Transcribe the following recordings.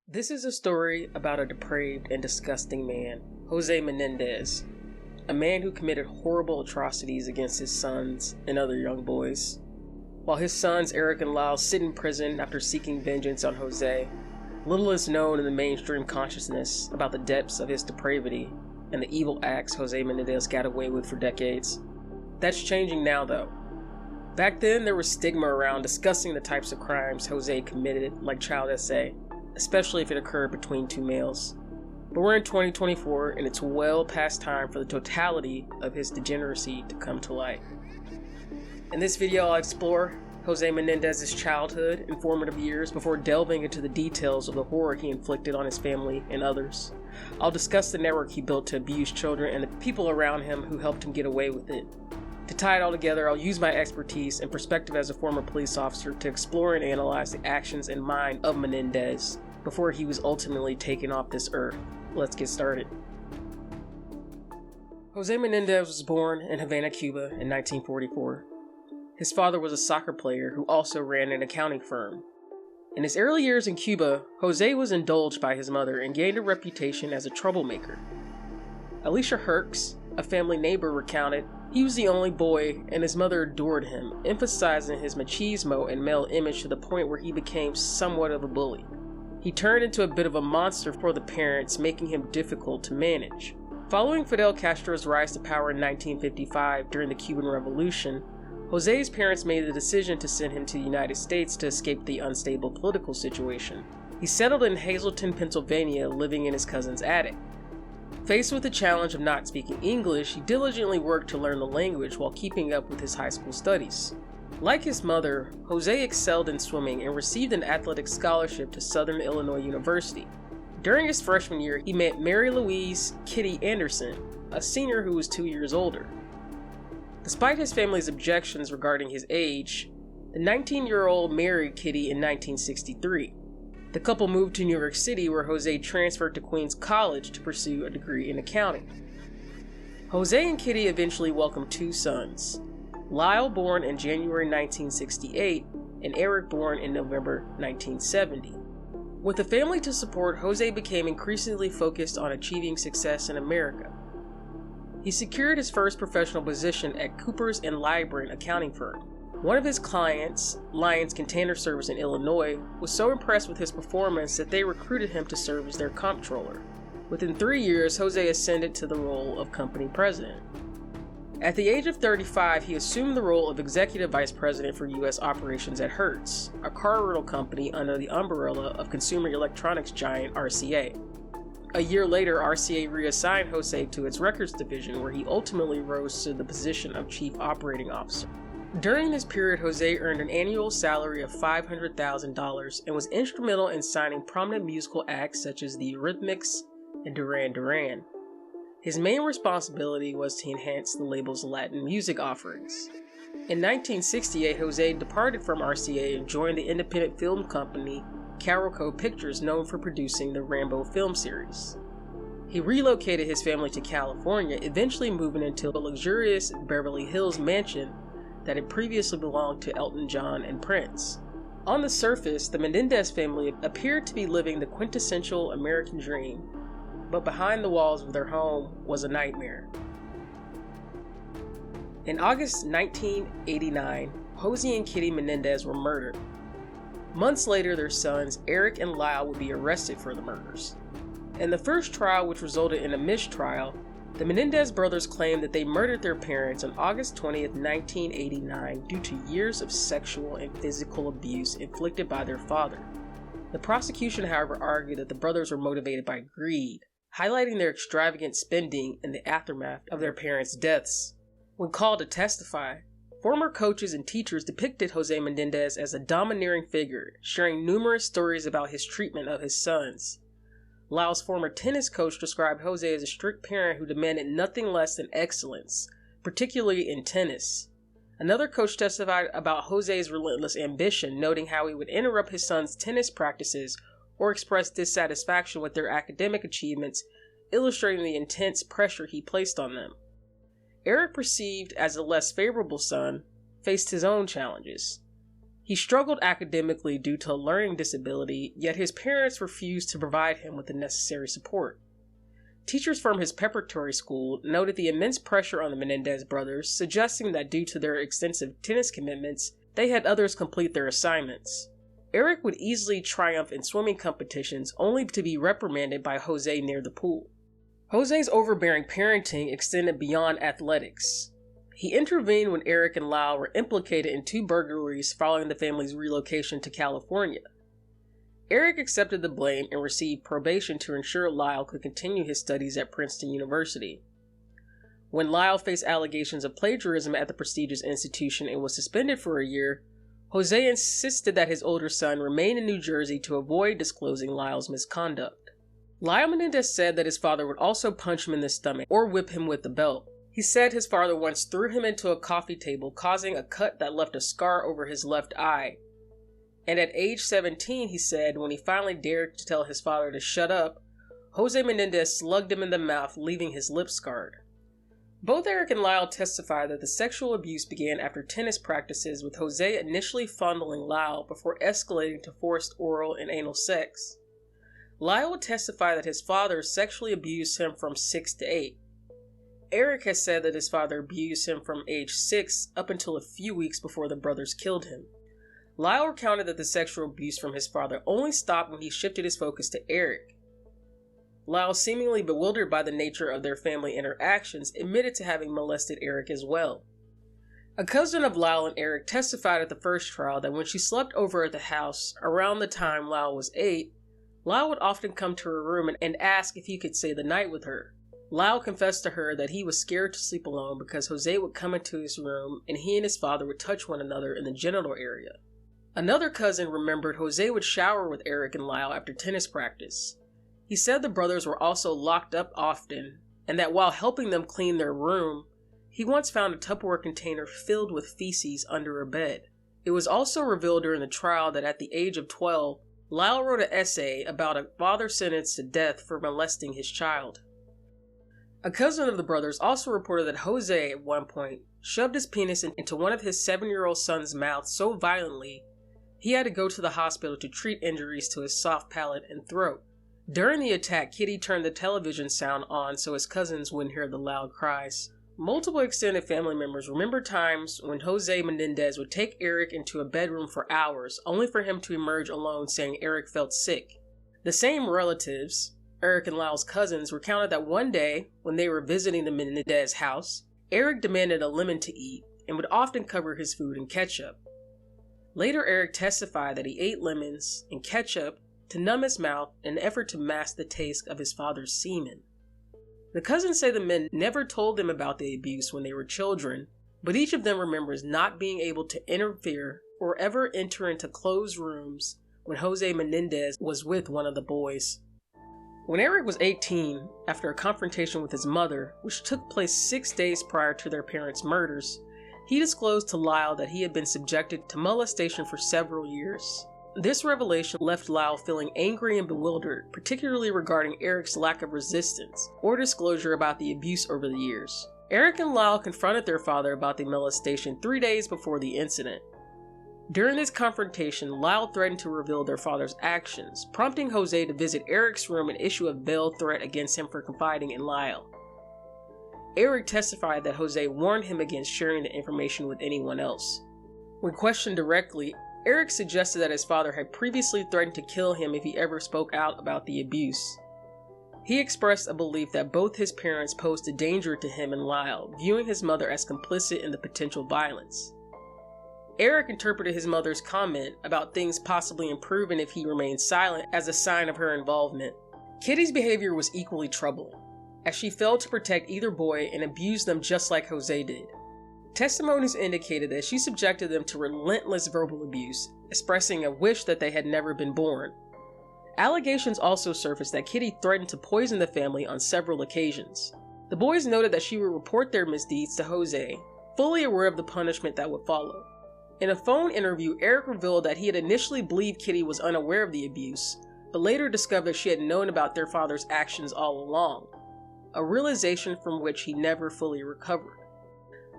This is a story about a depraved and disgusting man, Jose Menendez, a man who committed horrible atrocities against his sons and other young boys. While his sons Eric and Lyle sit in prison after seeking vengeance on Jose, little is known in the mainstream consciousness about the depths of his depravity and the evil acts Jose Menendez got away with for decades. That's changing now, though. Back then, there was stigma around discussing the types of crimes Jose committed, like child SA, especially if it occurred between two males. But we're in 2024, and it's well past time for the totality of his degeneracy to come to light. In this video, I'll explore Jose Menendez's childhood and formative years before delving into the details of the horror he inflicted on his family and others. I'll discuss the network he built to abuse children and the people around him who helped him get away with it. To tie it all together, I'll use my expertise and perspective as a former police officer to explore and analyze the actions and mind of Menendez before he was ultimately taken off this earth. Let's get started. Jose Menendez was born in Havana, Cuba in 1944. His father was a soccer player who also ran an accounting firm. In his early years in Cuba, Jose was indulged by his mother and gained a reputation as a troublemaker. Alicia Herx, a family neighbor, recounted he was the only boy and his mother adored him, emphasizing his machismo and male image to the point where he became somewhat of a bully. He turned into a bit of a monster for the parents, making him difficult to manage. Following Fidel Castro's rise to power in 1955 during the Cuban Revolution, Jose's parents made the decision to send him to the United States to escape the unstable political situation. He settled in Hazleton, Pennsylvania, living in his cousin's attic. Faced with the challenge of not speaking English, he diligently worked to learn the language while keeping up with his high school studies. Like his mother, Jose excelled in swimming and received an athletic scholarship to Southern Illinois University. During his freshman year, he met Mary Louise "Kitty" Anderson, a senior who was 2 years older. Despite his family's objections regarding his age, the 19-year-old married Kitty in 1963. The couple moved to New York City, where Jose transferred to Queens College to pursue a degree in accounting. Jose and Kitty eventually welcomed two sons, Lyle, born in January 1968, and Eric, born in November 1970. With a family to support, Jose became increasingly focused on achieving success in America. He secured his first professional position at Coopers & Lybrand accounting firm. One of his clients, Lyons Container Service in Illinois, was so impressed with his performance that they recruited him to serve as their comptroller. Within 3 years, Jose ascended to the role of company president. At the age of 35, he assumed the role of executive vice president for U.S. operations at Hertz, a car rental company under the umbrella of consumer electronics giant RCA. A year later, RCA reassigned Jose to its records division, where he ultimately rose to the position of chief operating officer. During this period, Jose earned an annual salary of $500,000 and was instrumental in signing prominent musical acts such as the Eurythmics and Duran Duran. His main responsibility was to enhance the label's Latin music offerings. In 1968, Jose departed from RCA and joined the independent film company Carolco Pictures, known for producing the Rambo film series. He relocated his family to California, eventually moving into a luxurious Beverly Hills mansion that had previously belonged to Elton John and Prince. On the surface, the Menendez family appeared to be living the quintessential American dream, but behind the walls of their home was a nightmare. In August 1989, Jose and Kitty Menendez were murdered. Months later, their sons Eric and Lyle would be arrested for the murders. In the first trial, which resulted in a mistrial, the Menendez brothers claimed that they murdered their parents on August 20th, 1989 due to years of sexual and physical abuse inflicted by their father. The prosecution, however, argued that the brothers were motivated by greed, highlighting their extravagant spending in the aftermath of their parents' deaths. When called to testify, former coaches and teachers depicted Jose Menendez as a domineering figure, sharing numerous stories about his treatment of his sons. Lyle's former tennis coach described Jose as a strict parent who demanded nothing less than excellence, particularly in tennis. Another coach testified about Jose's relentless ambition, noting how he would interrupt his sons' tennis practices or express dissatisfaction with their academic achievements, illustrating the intense pressure he placed on them. Eric, perceived as a less favorable son, faced his own challenges. He struggled academically due to a learning disability, yet his parents refused to provide him with the necessary support. Teachers from his preparatory school noted the immense pressure on the Menendez brothers, suggesting that due to their extensive tennis commitments, they had others complete their assignments. Eric would easily triumph in swimming competitions, only to be reprimanded by Jose near the pool. Jose's overbearing parenting extended beyond athletics. He intervened when Eric and Lyle were implicated in 2 burglaries following the family's relocation to California. Eric accepted the blame and received probation to ensure Lyle could continue his studies at Princeton University. When Lyle faced allegations of plagiarism at the prestigious institution and was suspended for a year, Jose insisted that his older son remain in New Jersey to avoid disclosing Lyle's misconduct. Lyle Menendez said that his father would also punch him in the stomach or whip him with the belt. He said his father once threw him into a coffee table, causing a cut that left a scar over his left eye. And at age 17, he said, when he finally dared to tell his father to shut up, Jose Menendez slugged him in the mouth, leaving his lips scarred. Both Eric and Lyle testified that the sexual abuse began after tennis practices, with Jose initially fondling Lyle before escalating to forced oral and anal sex. Lyle would testify that his father sexually abused him from 6 to 8. Eric has said that his father abused him from age 6 up until a few weeks before the brothers killed him. Lyle recounted that the sexual abuse from his father only stopped when he shifted his focus to Eric. Lyle, seemingly bewildered by the nature of their family interactions, admitted to having molested Eric as well. A cousin of Lyle and Eric testified at the first trial that when she slept over at the house around the time Lyle was 8, Lyle would often come to her room and ask if he could stay the night with her. Lyle confessed to her that he was scared to sleep alone because Jose would come into his room and he and his father would touch one another in the genital area. Another cousin remembered Jose would shower with Eric and Lyle after tennis practice. He said the brothers were also locked up often, and that while helping them clean their room, he once found a Tupperware container filled with feces under a bed. It was also revealed during the trial that at the age of 12, Lyle wrote an essay about a father sentenced to death for molesting his child. A cousin of the brothers also reported that Jose, at one point, shoved his penis into one of his 7-year-old son's mouth so violently, he had to go to the hospital to treat injuries to his soft palate and throat. During the attack, Kitty turned the television sound on so his cousins wouldn't hear the loud cries. Multiple extended family members remember times when Jose Menendez would take Eric into a bedroom for hours, only for him to emerge alone saying Eric felt sick. The same relatives, Eric and Lyle's cousins, recounted that one day, when they were visiting the Menendez house, Eric demanded a lemon to eat and would often cover his food in ketchup. Later, Eric testified that he ate lemons and ketchup to numb his mouth in an effort to mask the taste of his father's semen. The cousins say the men never told them about the abuse when they were children, but each of them remembers not being able to interfere or ever enter into closed rooms when Jose Menendez was with one of the boys. When Eric was 18, after a confrontation with his mother, which took place 6 days prior to their parents' murders, he disclosed to Lyle that he had been subjected to molestation for several years. This revelation left Lyle feeling angry and bewildered, particularly regarding Eric's lack of resistance or disclosure about the abuse over the years. Eric and Lyle confronted their father about the molestation 3 days before the incident. During this confrontation, Lyle threatened to reveal their father's actions, prompting Jose to visit Eric's room and issue a bail threat against him for confiding in Lyle. Eric testified that Jose warned him against sharing the information with anyone else. When questioned directly, Eric suggested that his father had previously threatened to kill him if he ever spoke out about the abuse. He expressed a belief that both his parents posed a danger to him and Lyle, viewing his mother as complicit in the potential violence. Eric interpreted his mother's comment about things possibly improving if he remained silent as a sign of her involvement. Kitty's behavior was equally troubling, as she failed to protect either boy and abused them just like Jose did. Testimonies indicated that she subjected them to relentless verbal abuse, expressing a wish that they had never been born. Allegations also surfaced that Kitty threatened to poison the family on several occasions. The boys noted that she would report their misdeeds to Jose, fully aware of the punishment that would follow. In a phone interview, Eric revealed that he had initially believed Kitty was unaware of the abuse, but later discovered she had known about their father's actions all along, a realization from which he never fully recovered.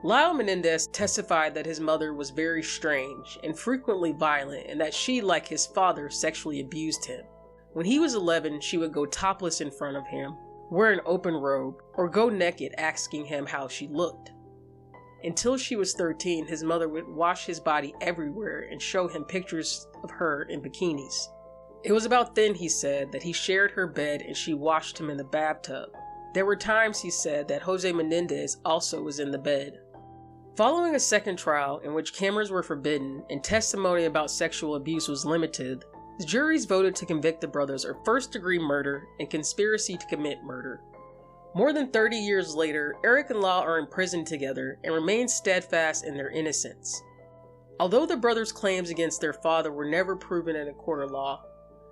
Lyle Menendez testified that his mother was very strange and frequently violent, and that she, like his father, sexually abused him. When he was 11, she would go topless in front of him, wear an open robe, or go naked asking him how she looked. Until she was 13, his mother would wash his body everywhere and show him pictures of her in bikinis. It was about then, he said, that he shared her bed and she washed him in the bathtub. There were times, he said, that Jose Menendez also was in the bed. Following a second trial in which cameras were forbidden and testimony about sexual abuse was limited, the juries voted to convict the brothers of first-degree murder and conspiracy to commit murder. More than 30 years later, Eric and Lyle are in prison together and remain steadfast in their innocence. Although the brothers' claims against their father were never proven in a court of law,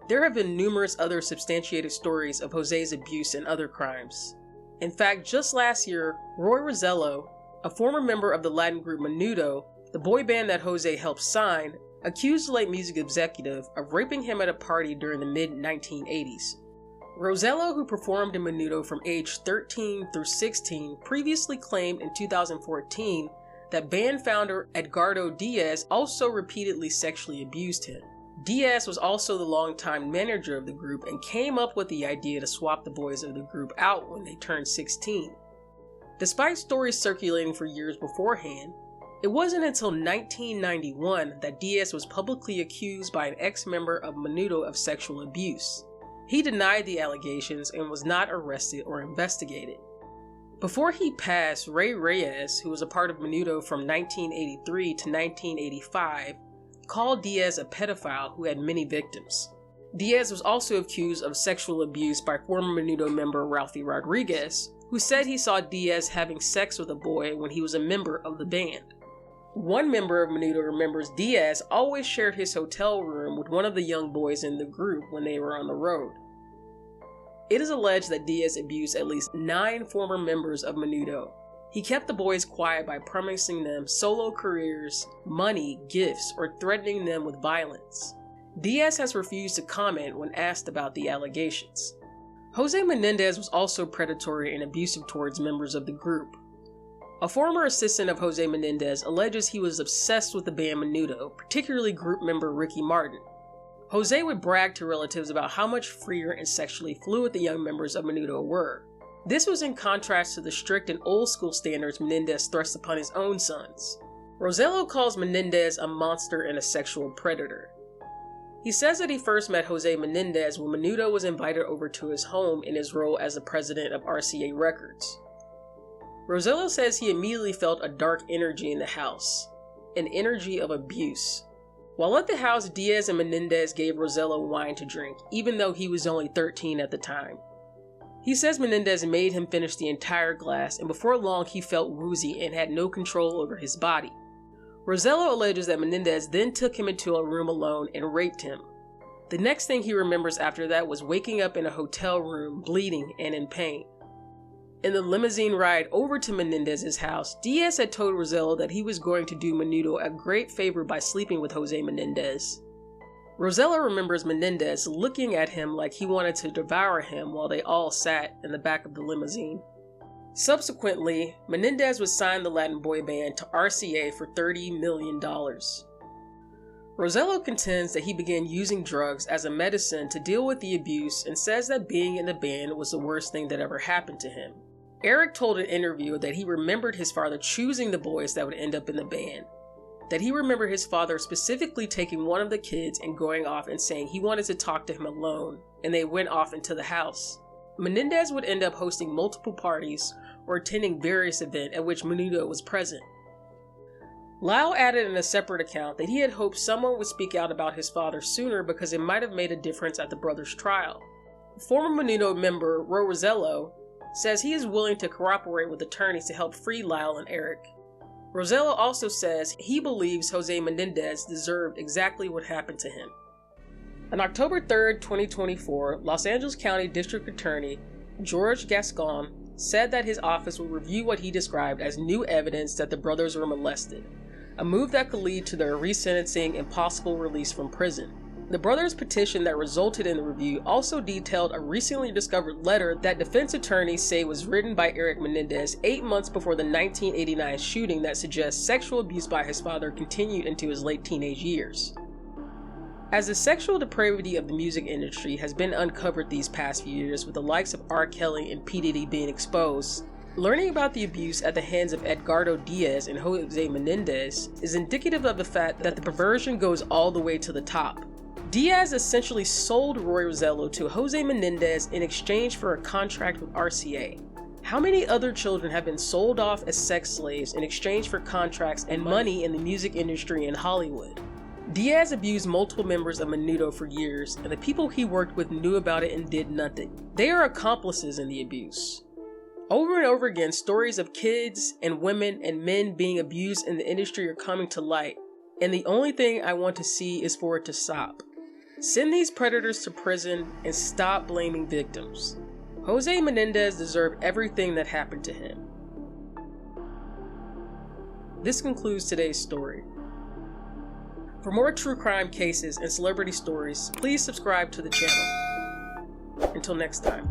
there have been numerous other substantiated stories of Jose's abuse and other crimes. In fact, just last year, Roy Rosello, a former member of the Latin group Menudo, the boy band that Jose helped sign, accused the late music executive of raping him at a party during the mid-1980s. Rosello, who performed in Menudo from age 13 through 16, previously claimed in 2014 that band founder Edgardo Diaz also repeatedly sexually abused him. Diaz was also the longtime manager of the group and came up with the idea to swap the boys of the group out when they turned 16. Despite stories circulating for years beforehand, it wasn't until 1991 that Diaz was publicly accused by an ex-member of Menudo of sexual abuse. He denied the allegations and was not arrested or investigated. Before he passed, Ray Reyes, who was a part of Menudo from 1983 to 1985, called Diaz a pedophile who had many victims. Diaz was also accused of sexual abuse by former Menudo member Ralphie Rodriguez, who said he saw Diaz having sex with a boy when he was a member of the band. One member of Menudo remembers Diaz always shared his hotel room with one of the young boys in the group when they were on the road. It is alleged that Diaz abused at least 9 former members of Menudo. He kept the boys quiet by promising them solo careers, money, gifts, or threatening them with violence. Diaz has refused to comment when asked about the allegations. Jose Menendez was also predatory and abusive towards members of the group. A former assistant of Jose Menendez alleges he was obsessed with the band Menudo, particularly group member Ricky Martin. Jose would brag to relatives about how much freer and sexually fluid the young members of Menudo were. This was in contrast to the strict and old-school standards Menendez thrust upon his own sons. Rosello calls Menendez a monster and a sexual predator. He says that he first met Jose Menendez when Menudo was invited over to his home in his role as the president of RCA Records. Rosello says he immediately felt a dark energy in the house, an energy of abuse. While at the house, Diaz and Menendez gave Rosello wine to drink, even though he was only 13 at the time. He says Menendez made him finish the entire glass, and before long he felt woozy and had no control over his body. Rosello alleges that Menendez then took him into a room alone and raped him. The next thing he remembers after that was waking up in a hotel room, bleeding and in pain. In the limousine ride over to Menendez's house, Diaz had told Rosello that he was going to do Menudo a great favor by sleeping with Jose Menendez. Rosello remembers Menendez looking at him like he wanted to devour him while they all sat in the back of the limousine. Subsequently, Menendez would sign the Latin boy band to RCA for $30 million. Rosello contends that he began using drugs as a medicine to deal with the abuse and says that being in the band was the worst thing that ever happened to him. Eric told an interviewer that he remembered his father choosing the boys that would end up in the band, that he remembered his father specifically taking one of the kids and going off and saying he wanted to talk to him alone, and they went off into the house. Menendez would end up hosting multiple parties or attending various events at which Menudo was present. Lyle added in a separate account that he had hoped someone would speak out about his father sooner because it might have made a difference at the brothers' trial. Former Menudo member Roy Rosello says he is willing to cooperate with attorneys to help free Lyle and Eric. Rosello also says he believes Jose Menendez deserved exactly what happened to him. On October 3, 2024, Los Angeles County District Attorney George Gascon said that his office would review what he described as new evidence that the brothers were molested, a move that could lead to their resentencing and possible release from prison. The brothers' petition that resulted in the review also detailed a recently discovered letter that defense attorneys say was written by Eric Menendez 8 months before the 1989 shooting that suggests sexual abuse by his father continued into his late teenage years. As the sexual depravity of the music industry has been uncovered these past few years with the likes of R. Kelly and P. Diddy being exposed, learning about the abuse at the hands of Edgardo Diaz and Jose Menendez is indicative of the fact that the perversion goes all the way to the top. Diaz essentially sold Roy Rosello to Jose Menendez in exchange for a contract with RCA. How many other children have been sold off as sex slaves in exchange for contracts and money in the music industry in Hollywood? Diaz abused multiple members of Menudo for years, and the people he worked with knew about it and did nothing. They are accomplices in the abuse. Over and over again, stories of kids and women and men being abused in the industry are coming to light, and the only thing I want to see is for it to stop. Send these predators to prison and stop blaming victims. Jose Menendez deserved everything that happened to him. This concludes today's story. For more true crime cases and celebrity stories, please subscribe to the channel. Until next time.